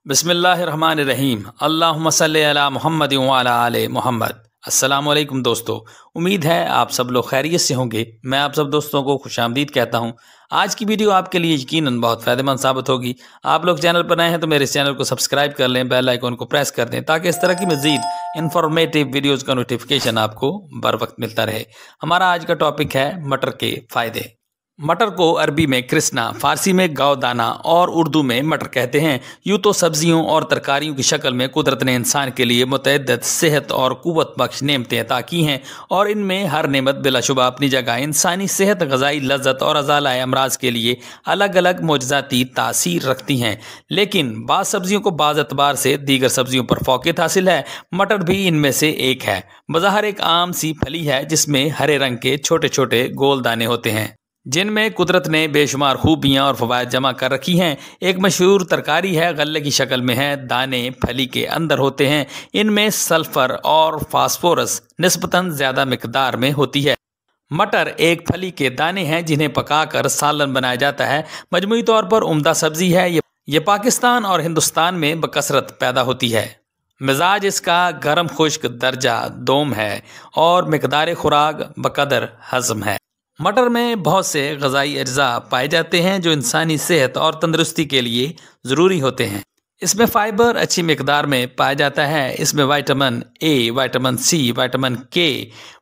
बिस्मिल्लाहिर्रहमानिर्रहीम। अल्लाहुम्मा सल्ली अला मुहम्मद व अला आले मुहम्मद। अस्सलामुअलैकुम दोस्तों, उम्मीद है आप सब लोग खैरियत से होंगे। मैं आप सब दोस्तों को खुशामदीद कहता हूं। आज की वीडियो आपके लिए यकीनन बहुत फ़ायदेमंद साबित होगी। आप लोग चैनल पर नए हैं तो मेरे इस चैनल को सब्सक्राइब कर लें, बेल आइकन को प्रेस कर दें ताकि इस तरह की मज़ीद इन्फॉर्मेटिव वीडियोज़ का नोटिफिकेशन आपको बर वक्त मिलता रहे। हमारा आज का टॉपिक है मटर के फ़ायदे। मटर को अरबी में कृष्णा, फारसी में गौदाना और उर्दू में मटर कहते हैं। यूँ तो सब्जियों और तरकारियों की शक्ल में कुदरत ने इंसान के लिए मुतअद्दिद सेहत और कुव्वत बख्श नेमतें अता की हैं और इनमें हर नेमत बिलाशुबा अपनी जगह इंसानी सेहत, ग़ज़ाई लज़्ज़त और अज़ालाए अमराज़ के लिए अलग अलग मोजज़ाती तासीर रखती हैं। लेकिन बाज़ सब्जियों को बाज़ एतबार से दीगर सब्जियों पर फ़ौक़ियत हासिल है। मटर भी इनमें से एक है। बज़ाहिर एक आम सी फली है जिसमें हरे रंग के छोटे छोटे गोल दाने होते हैं जिनमें कुदरत ने बेशुमार खूबियाँ और फ़वाइद जमा कर रखी हैं। एक मशहूर तरकारी है, गल्ले की शक्ल में है, दाने फली के अंदर होते हैं। इनमें सल्फ़र और फास्फोरस निस्बतन ज़्यादा मिकदार में होती है। मटर एक फली के दाने हैं जिन्हें पकाकर सालन बनाया जाता है। मजमूई तौर पर उम्दा सब्ज़ी है। ये पाकिस्तान और हिंदुस्तान में बकसरत पैदा होती है। मिजाज इसका गर्म खुश्क दर्जा दोम है और मिकदार खुराक बकदर हज़म है। मटर में बहुत से ग़ज़ाई अज्जा पाए जाते हैं जो इंसानी सेहत और तंदुरुस्ती के लिए ज़रूरी होते हैं। इसमें फ़ाइबर अच्छी मिकदार में पाया जाता है। इसमें vitamin A, vitamin C, vitamin K,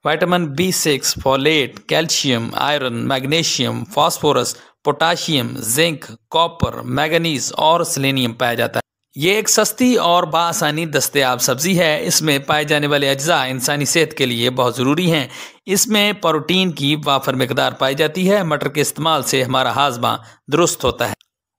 vitamin B6, folate, calcium, iron, magnesium, phosphorus, potassium, zinc, copper, manganese और सेलेनियम पाया जाता है। ये एक सस्ती और बासानी दस्तयाब सब्ज़ी है। इसमें पाए जाने वाले अज्जा इंसानी सेहत के लिए बहुत ज़रूरी हैं। इसमें प्रोटीन की वाफर मिकदार पाई जाती है। मटर के इस्तेमाल से हमारा हाजमा दुरुस्त होता है।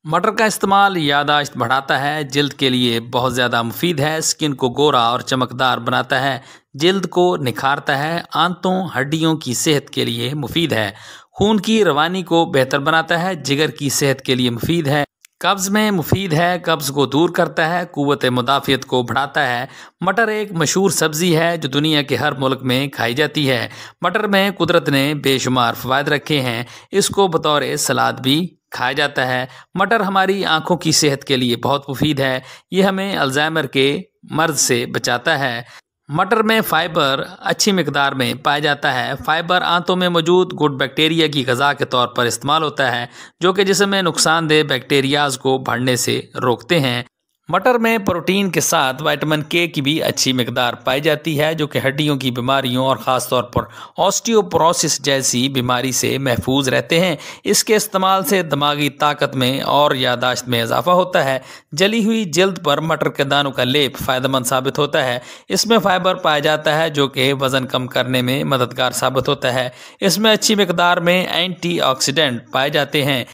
मटर का इस्तेमाल यादाश्त बढ़ाता है, जिल्द के लिए बहुत ज़्यादा मुफीद है। स्किन को गोरा और चमकदार बनाता है, जिल्द को निखारता है, आंतों हड्डियों की सेहत के लिए मुफीद है, खून की रवानी को बेहतर बनाता है, जिगर की सेहत के लिए मुफीद है, कब्ज़ में मुफीद है, कब्ज़ को दूर करता है, क़ुव्वत मुदाफ़ियत को बढ़ाता है। मटर एक मशहूर सब्ज़ी है जो दुनिया के हर मुल्क में खाई जाती है। मटर में कुदरत ने बेशुमार फ़वाइद रखे हैं। इसको बतौर सलाद भी खाया जाता है। मटर हमारी आँखों की सेहत के लिए बहुत मुफीद है। ये हमें अल्ज़ाइमर के मर्ज़ से बचाता है। मटर में फ़ाइबर अच्छी मिकदार में पाया जाता है। फ़ाइबर आंतों में मौजूद गुड बैक्टीरिया की ग़िज़ा के तौर पर इस्तेमाल होता है जो कि जिस्म में नुकसानदेह बैक्टीरियाज़ को बढ़ने से रोकते हैं। मटर में प्रोटीन के साथ विटामिन के की भी अच्छी मिकदार पाई जाती है जो कि हड्डियों की बीमारियों और ख़ास तौर पर ऑस्टियोपोरोसिस जैसी बीमारी से महफूज रहते हैं। इसके इस्तेमाल से दिमागी ताकत में और यादाश्त में इजाफा होता है। जली हुई जल्द पर मटर के दानों का लेप फ़ायदेमंद साबित होता है। इसमें फ़ाइबर पाया जाता है जो कि वज़न कम करने में मददगार साबित होता है। इसमें अच्छी मिकदार में एंटीऑक्सीडेंट पाए जाते हैं।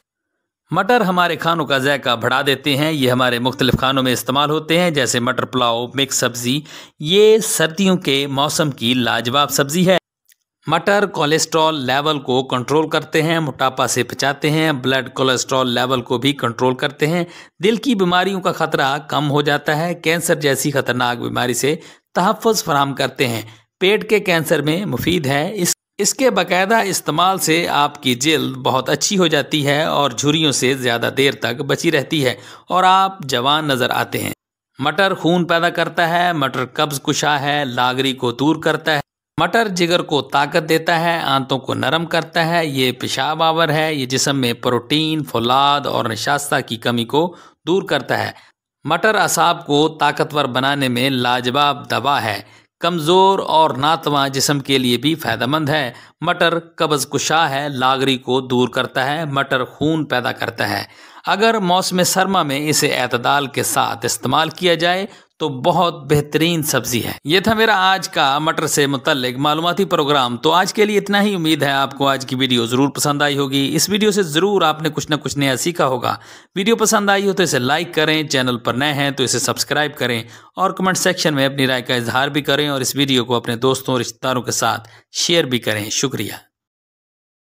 मटर हमारे खानों का जायका बढ़ा देते हैं। ये हमारे मुख्तलिफ़ खानों में इस्तेमाल होते हैं जैसे मटर पुलाव, मिक्स सब्ज़ी। ये सर्दियों के मौसम की लाजवाब सब्ज़ी है। मटर कोलेस्ट्रॉल लेवल को कंट्रोल करते हैं, मोटापा से बचाते हैं, ब्लड कोलेस्ट्रॉल लेवल को भी कंट्रोल करते हैं, दिल की बीमारियों का ख़तरा कम हो जाता है, कैंसर जैसी ख़तरनाक बीमारी से तहफ़्फ़ुज़ फराहम करते हैं, पेट के कैंसर में मुफीद है। इसके बाकायदा इस्तेमाल से आपकी जिल्द बहुत अच्छी हो जाती है और झुर्रियों से ज़्यादा देर तक बची रहती है और आप जवान नज़र आते हैं। मटर खून पैदा करता है। मटर कब्ज़ कुशा है, लागरी को दूर करता है। मटर जिगर को ताकत देता है, आंतों को नरम करता है। ये पेशाब आवर है। ये जिस्म में प्रोटीन, फौलाद और नशास्ता की कमी को दूर करता है। मटर असाब को ताकतवर बनाने में लाजवाब दवा है। कमज़ोर और नातवा जिस्म के लिए भी फ़ायदेमंद है। मटर कब्ज़ कुशा है, लागरी को दूर करता है। मटर खून पैदा करता है। अगर मौसम सरमा में इसे एतदाल के साथ इस्तेमाल किया जाए तो बहुत बेहतरीन सब्ज़ी है। ये था मेरा आज का मटर से मुतल्लिक मालूमाती प्रोग्राम। तो आज के लिए इतना ही। उम्मीद है आपको आज की वीडियो ज़रूर पसंद आई होगी। इस वीडियो से ज़रूर आपने कुछ ना कुछ नया सीखा होगा। वीडियो पसंद आई हो तो इसे लाइक करें, चैनल पर नए हैं तो इसे सब्सक्राइब करें और कमेंट सेक्शन में अपनी राय का इजहार भी करें और इस वीडियो को अपने दोस्तों और रिश्तेदारों के साथ शेयर भी करें। शुक्रिया।